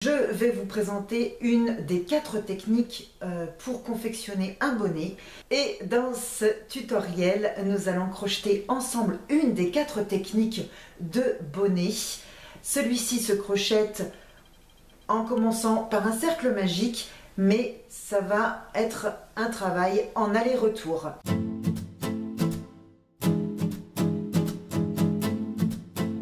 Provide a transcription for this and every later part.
Je vais vous présenter une des 4 techniques pour confectionner un bonnet. Et dans ce tutoriel, nous allons crocheter ensemble une des 4 techniques de bonnet. Celui-ci se crochette en commençant par un cercle magique, mais ça va être un travail en aller-retour.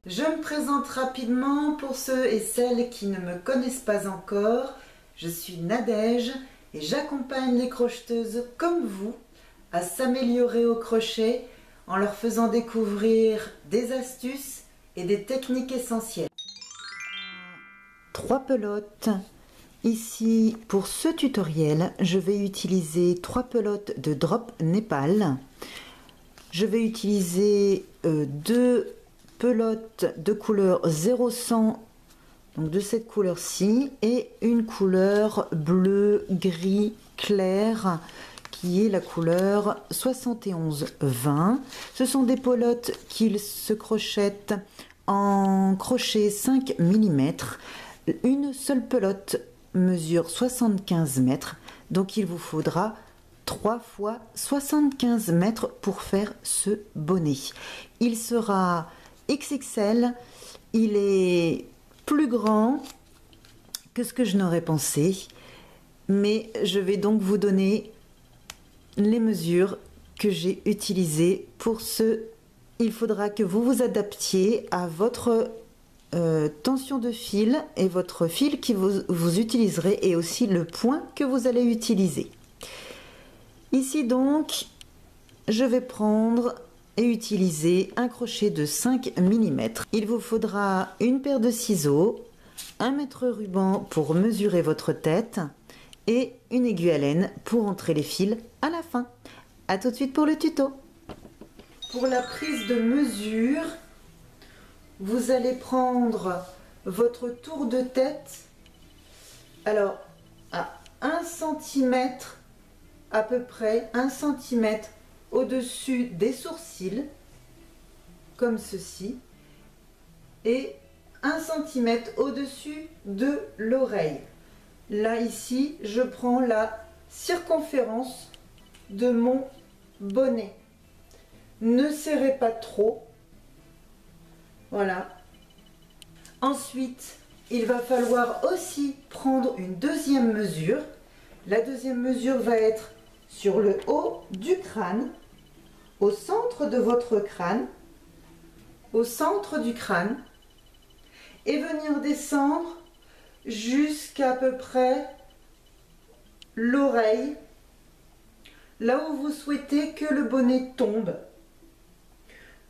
Je me présente rapidement pour ceux et celles qui ne me connaissent pas encore. Je suis Nadège et j'accompagne les crocheteuses comme vous à s'améliorer au crochet en leur faisant découvrir des astuces et des techniques essentielles. 3 pelotes. Ici, pour ce tutoriel, je vais utiliser 3 pelotes de Drop Népal. Je vais utiliser 2 pelote de couleur 0100, donc de cette couleur-ci, et une couleur bleu gris clair qui est la couleur 71-20. Ce sont des pelotes qui se crochettent en crochet 5 mm. Une seule pelote mesure 75 mètres, donc il vous faudra 3 fois 75 mètres pour faire ce bonnet. Il sera XXL, il est plus grand que ce que je n'aurais pensé, mais je vais donc vous donner les mesures que j'ai utilisées pour ce. Il faudra que vous vous adaptiez à votre tension de fil et votre fil que vous utiliserez, et aussi le point que vous allez utiliser. Ici donc, je vais prendre et utiliser un crochet de 5 mm. Il vous faudra une paire de ciseaux, un mètre ruban pour mesurer votre tête et une aiguille à laine pour entrer les fils à la fin. A tout de suite pour le tuto. Pour la prise de mesure, vous allez prendre votre tour de tête, alors à 1 cm à peu près, 1 cm au-dessus des sourcils, comme ceci, et 1 cm au-dessus de l'oreille. Là, ici, je prends la circonférence de mon bonnet. Ne serrez pas trop. Voilà. Ensuite, il va falloir aussi prendre une deuxième mesure. La deuxième mesure va être sur le haut du crâne, au centre de votre crâne, au centre du crâne, et venir descendre jusqu'à peu près l'oreille, là où vous souhaitez que le bonnet tombe.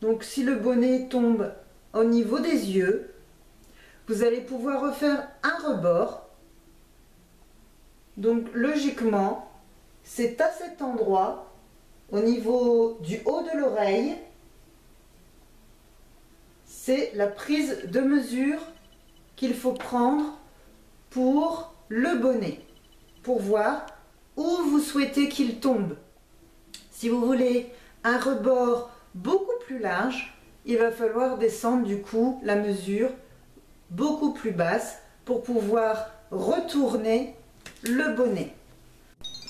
Donc si le bonnet tombe au niveau des yeux, vous allez pouvoir refaire un rebord. Donc logiquement, c'est à cet endroit, au niveau du haut de l'oreille, c'est la prise de mesure qu'il faut prendre pour le bonnet, pour voir où vous souhaitez qu'il tombe. Si vous voulez un rebord beaucoup plus large, il va falloir descendre du coup la mesure beaucoup plus basse pour pouvoir retourner le bonnet.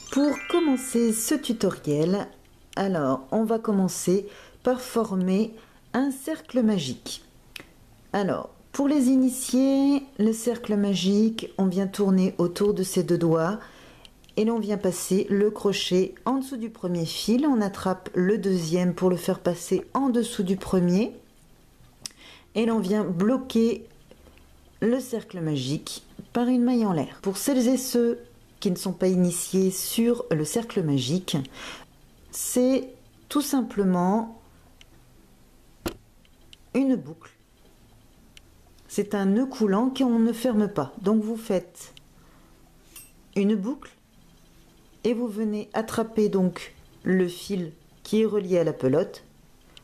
Pour commencer ce tutoriel, alors on va commencer par former un cercle magique. Alors pour les initiés, le cercle magique, on vient tourner autour de ses 2 doigts et l'on vient passer le crochet en dessous du premier fil. On attrape le deuxième pour le faire passer en dessous du premier et l'on vient bloquer le cercle magique par une maille en l'air. Pour celles et ceux qui ne sont pas initiés sur le cercle magique, c'est tout simplement une boucle. C'est un nœud coulant qu'on ne ferme pas. Donc vous faites une boucle et vous venez attraper donc le fil qui est relié à la pelote.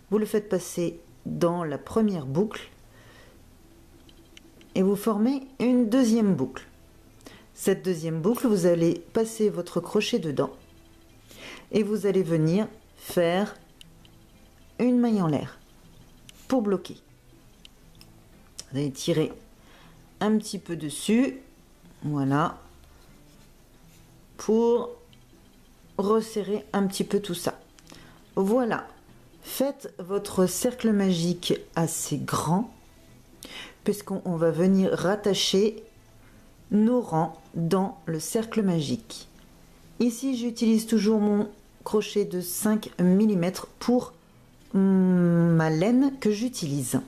Vous le faites passer dans la première boucle et vous formez une deuxième boucle. Cette deuxième boucle, vous allez passer votre crochet dedans et vous allez venir faire une maille en l'air pour bloquer. Vous allez tirer un petit peu dessus Voilà, pour resserrer un petit peu tout ça. Voilà, faites votre cercle magique assez grand, puisqu'on va venir rattacher nos rangs dans le cercle magique. Ici, j'utilise toujours mon crochet de 5 mm pour ma laine que j'utilise.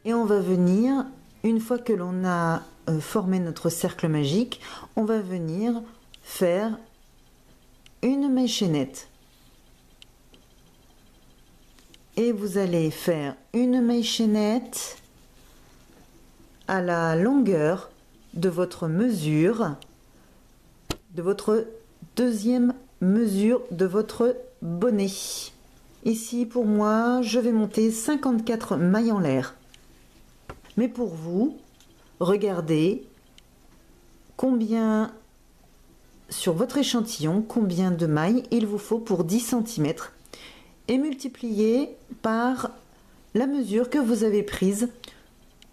Et on va venir, une fois que l'on a formé notre cercle magique, on va venir faire une maille chaînette. Et vous allez faire une maille chaînette à la longueur de votre mesure, de votre deuxième mesure de votre bonnet. Ici, pour moi, je vais monter 54 mailles en l'air. Mais pour vous, regardez combien, sur votre échantillon, combien de mailles il vous faut pour 10 cm et multipliez par la mesure que vous avez prise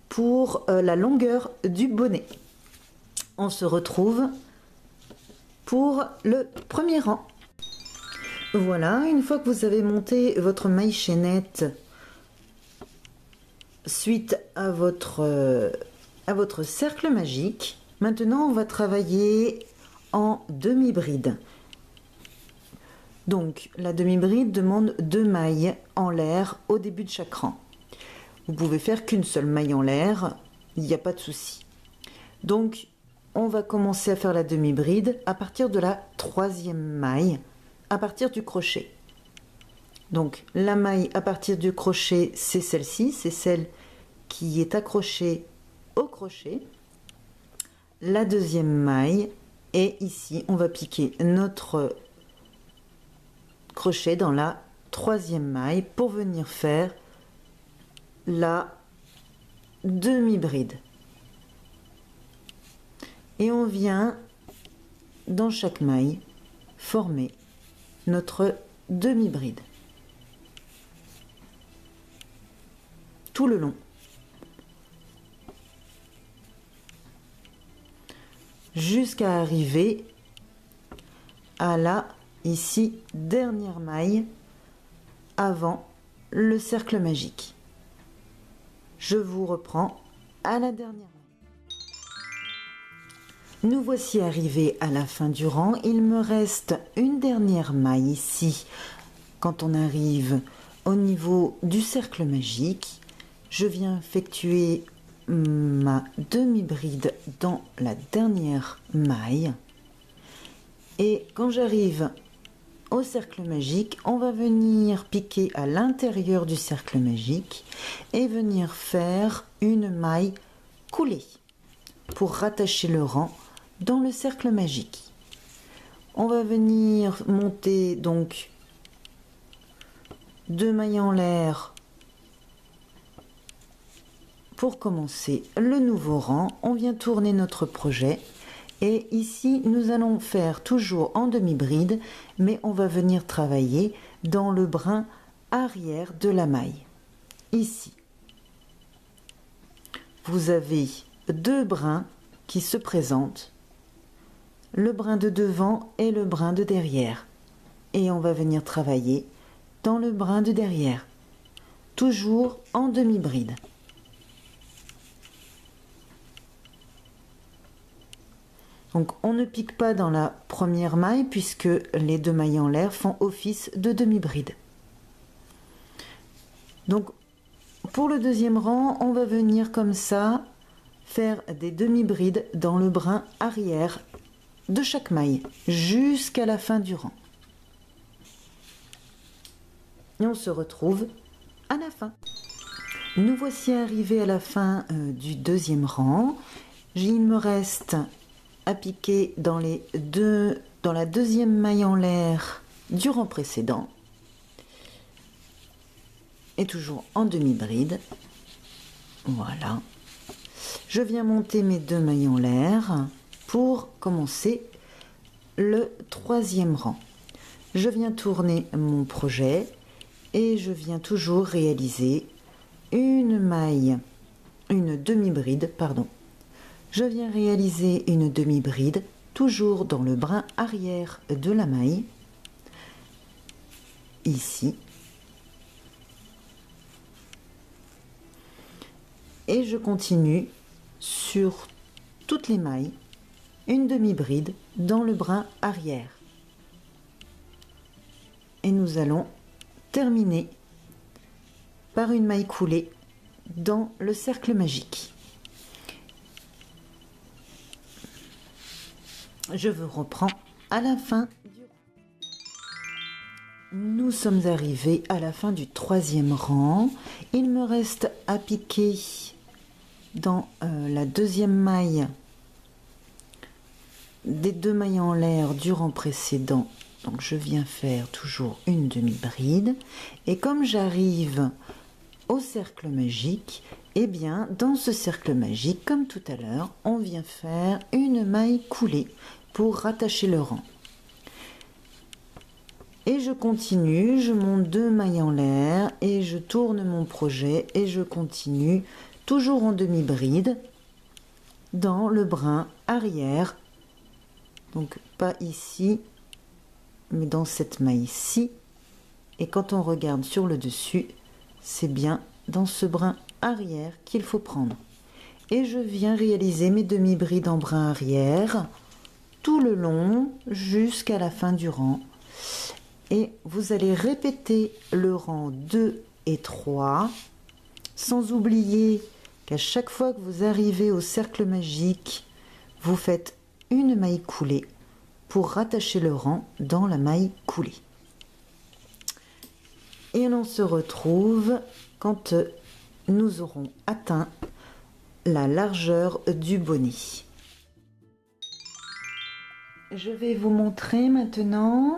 pour la longueur du bonnet. On se retrouve pour le premier rang. Voilà, une fois que vous avez monté votre maille chaînette suite à votre cercle magique, maintenant on va travailler en demi-bride. Donc la demi-bride demande 2 mailles en l'air au début de chaque rang. Vous pouvez faire qu'une seule maille en l'air, il n'y a pas de souci. Donc on va commencer à faire la demi-bride à partir de la 3e maille, à partir du crochet. Donc la maille à partir du crochet, c'est celle-ci, c'est celle qui est accrochée au crochet. La 2e maille, et ici on va piquer notre crochet dans la 3e maille pour venir faire la demi-bride. Et on vient dans chaque maille former notre demi-bride tout le long jusqu'à arriver à la ici dernière maille avant le cercle magique. Je vous reprends à la dernière maille. Nous voici arrivés à la fin du rang. Il me reste une dernière maille ici. Quand on arrive au niveau du cercle magique, je viens effectuer ma demi-bride dans la dernière maille. Et quand j'arrive au cercle magique, on va venir piquer à l'intérieur du cercle magique et venir faire une maille coulée pour rattacher le rang dans le cercle magique. On va venir monter donc 2 mailles en l'air pour commencer le nouveau rang. On vient tourner notre projet et ici nous allons faire toujours en demi-bride, mais on va venir travailler dans le brin arrière de la maille. Ici vous avez 2 brins qui se présentent, le brin de devant et le brin de derrière, et on va venir travailler dans le brin de derrière, toujours en demi-bride. Donc on ne pique pas dans la première maille puisque les 2 mailles en l'air font office de demi-bride. Donc pour le deuxième rang, on va venir comme ça faire des demi-brides dans le brin arrière de chaque maille jusqu'à la fin du rang. Et on se retrouve à la fin. Nous voici arrivés à la fin du deuxième rang. Il me reste à piquer dans la 2e maille en l'air du rang précédent. Et toujours en demi-bride. Voilà. Je viens monter mes 2 mailles en l'air pour commencer le 3e rang. Je viens tourner mon projet et je viens toujours réaliser une demi-bride, Je viens réaliser une demi-bride, toujours dans le brin arrière de la maille, ici. Et je continue sur toutes les mailles, une demi-bride dans le brin arrière. Et nous allons terminer par une maille coulée dans le cercle magique. Je vous reprends à la fin. Nous sommes arrivés à la fin du 3e rang. Il me reste à piquer dans la 2e maille des 2 mailles en l'air du rang précédent. Donc je viens faire toujours une demi-bride. Et comme j'arrive au cercle magique, et bien dans ce cercle magique, comme tout à l'heure, on vient faire une maille coulée pour rattacher le rang. Et je continue, je monte 2 mailles en l'air et je tourne mon projet et je continue toujours en demi-bride dans le brin arrière. Donc pas ici, mais dans cette maille-ci. Et quand on regarde sur le dessus, c'est bien dans ce brin arrière qu'il faut prendre. Et je viens réaliser mes demi-brides en brin arrière tout le long jusqu'à la fin du rang. Et vous allez répéter le rang 2 et 3, sans oublier qu'à chaque fois que vous arrivez au cercle magique, vous faites une maille coulée pour rattacher le rang dans la maille coulée. Et l'on se retrouve quand nous aurons atteint la largeur du bonnet. Je vais vous montrer maintenant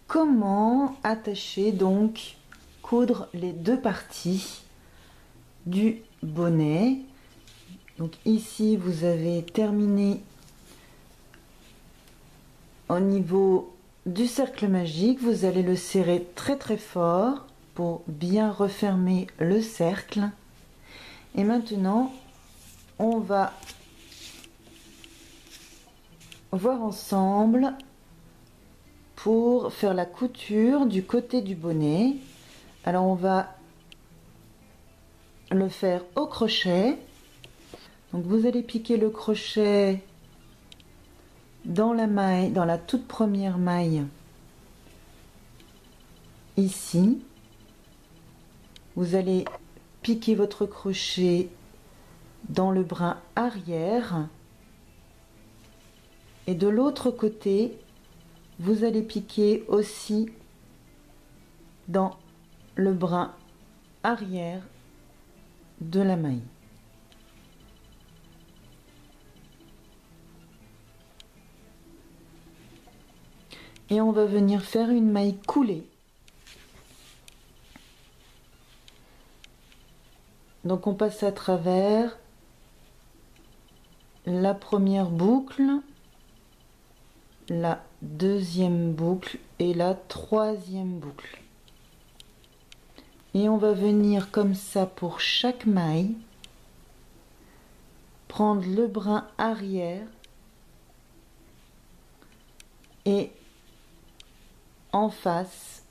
comment attacher, donc coudre les 2 parties du bonnet. Donc ici vous avez terminé au niveau du cercle magique, vous allez le serrer très très fort pour bien refermer le cercle. Et maintenant on va voir ensemble pour faire la couture du côté du bonnet. Alors on va le faire au crochet. Donc vous allez piquer le crochet dans la maille, dans la toute première maille ici. Vous allez piquer votre crochet dans le brin arrière et de l'autre côté vous allez piquer aussi dans le brin arrière de la maille. Et on va venir faire une maille coulée. Donc on passe à travers la première boucle, la 2e boucle et la 3e boucle. Et on va venir comme ça pour chaque maille, prendre le brin arrière et en face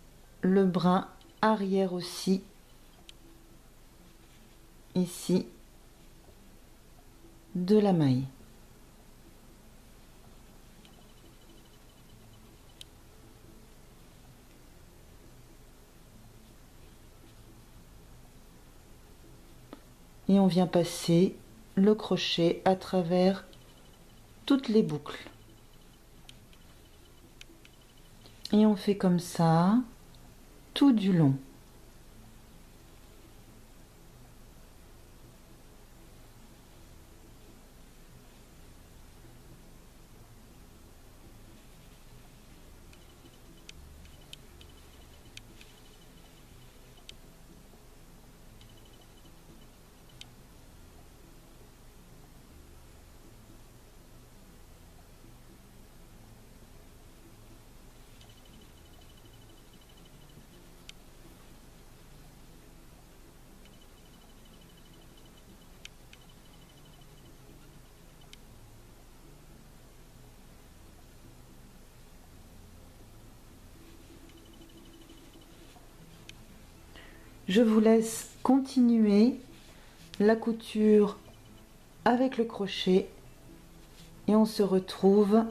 le brin arrière aussi, ici, de la maille. Et on vient passer le crochet à travers toutes les boucles. Et on fait comme ça tout du long. Je vous laisse continuer la couture avec le crochet et on se retrouve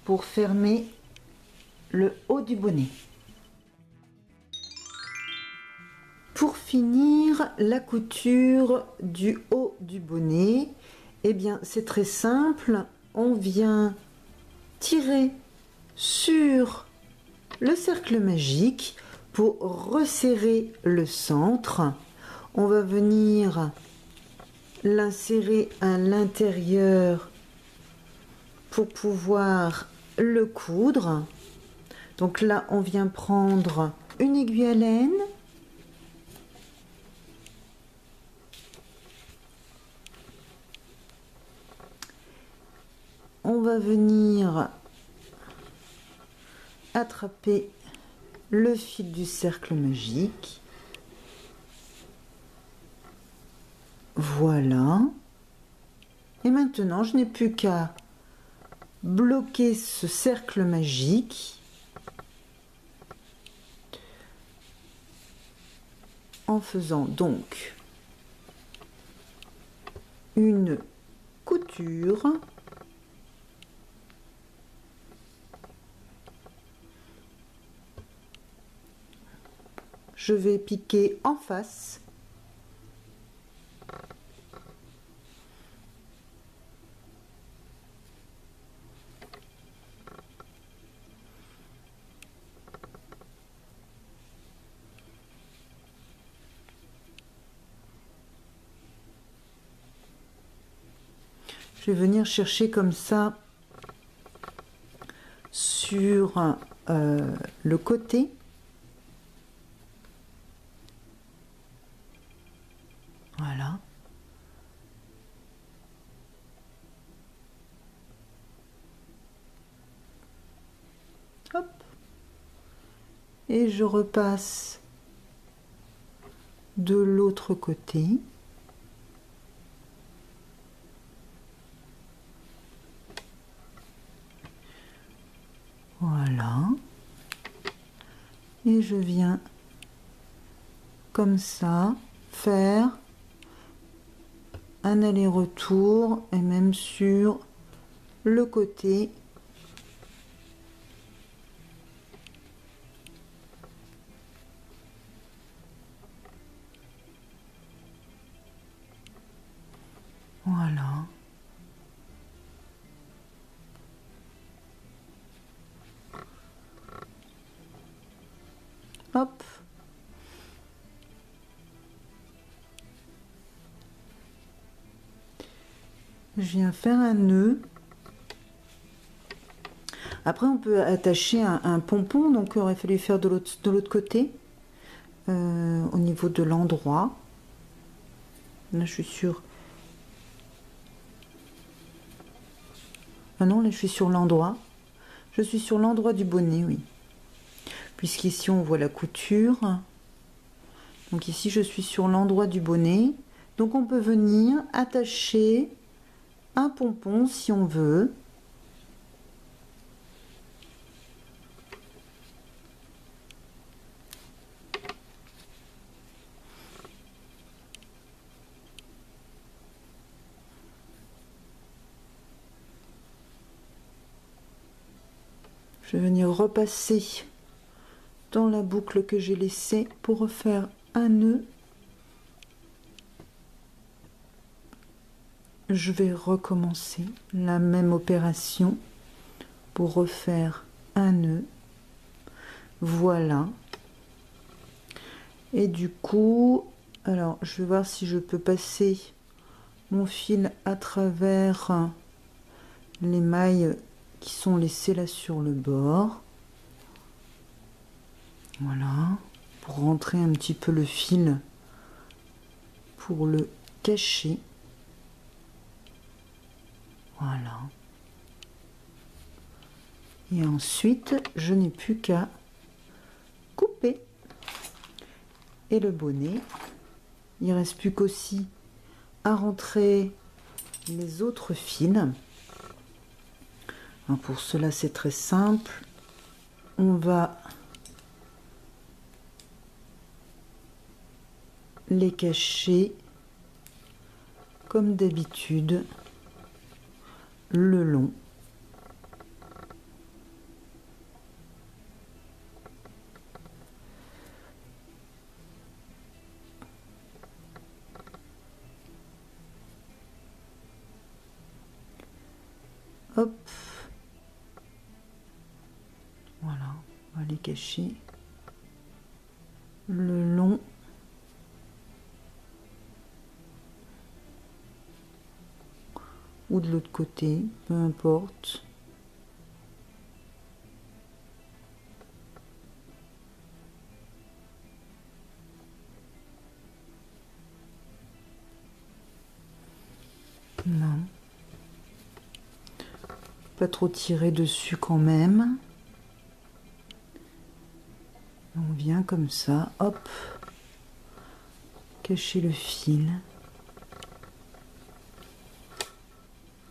pour fermer le haut du bonnet. Pour finir la couture du haut du bonnet, eh bien c'est très simple, on vient tirer sur le cercle magique pour resserrer le centre. On va venir l'insérer à l'intérieur pour pouvoir le coudre. Donc là, on vient prendre une aiguille à laine. On va venir attraper le fil du cercle magique. Voilà. Et maintenant, je n'ai plus qu'à bloquer ce cercle magique en faisant donc une couture je vais piquer en face je vais venir chercher comme ça sur le côté. Voilà. Hop. Et je repasse de l'autre côté. Voilà. Et je viens comme ça faire un aller-retour et même sur le côté. Voilà. Hop. Je viens faire un nœud. Après, on peut attacher un pompon, donc il aurait fallu faire de l'autre côté, au niveau de l'endroit. Là, je suis sûre. Ah non, là, je suis sur l'endroit. Je suis sur l'endroit du bonnet, oui. Puisqu'ici, on voit la couture. Donc ici, je suis sur l'endroit du bonnet. Donc, on peut venir attacher un pompon si on veut. Je vais venir repasser dans la boucle que j'ai laissée pour refaire un nœud. Je vais recommencer la même opération pour refaire un nœud. Voilà. Et du coup, alors je vais voir si je peux passer mon fil à travers les mailles qui sont laissées là sur le bord. Voilà, pour rentrer un petit peu le fil, pour le cacher. Voilà. Et ensuite, je n'ai plus qu'à couper. Et le bonnet, il ne reste plus qu'aussi à rentrer les autres fils. Alors pour cela, c'est très simple. On va les cacher comme d'habitude le long. Hop, voilà, on va les cacher le long ou de l'autre côté, peu importe. Non. Pas trop tirer dessus quand même. On vient comme ça, hop, cacher le fil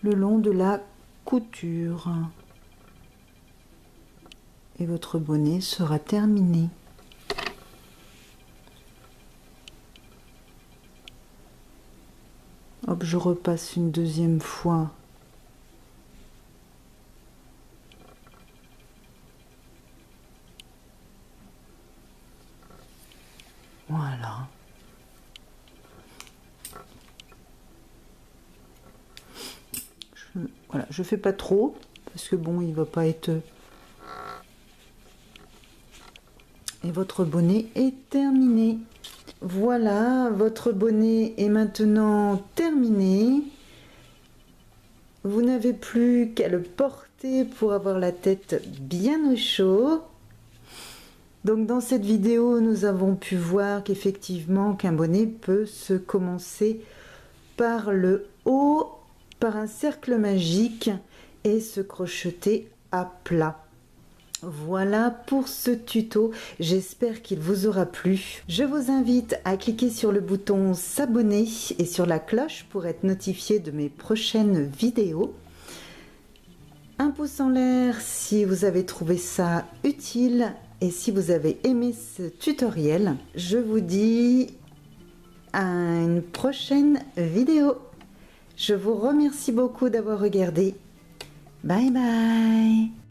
le long de la couture et votre bonnet sera terminé. Hop, je repasse une deuxième fois. Voilà. Voilà, je fais pas trop parce que bon, il va pas être. Et votre bonnet est terminé. Voilà, votre bonnet est maintenant terminé. Vous n'avez plus qu'à le porter pour avoir la tête bien au chaud. Donc dans cette vidéo, nous avons pu voir qu'effectivement qu'un bonnet peut se commencer par le haut, par un cercle magique et se crocheter à plat. Voilà pour ce tuto, j'espère qu'il vous aura plu. Je vous invite à cliquer sur le bouton s'abonner et sur la cloche pour être notifié de mes prochaines vidéos. Un pouce en l'air si vous avez trouvé ça utile et si vous avez aimé ce tutoriel. Je vous dis à une prochaine vidéo. Je vous remercie beaucoup d'avoir regardé. Bye bye.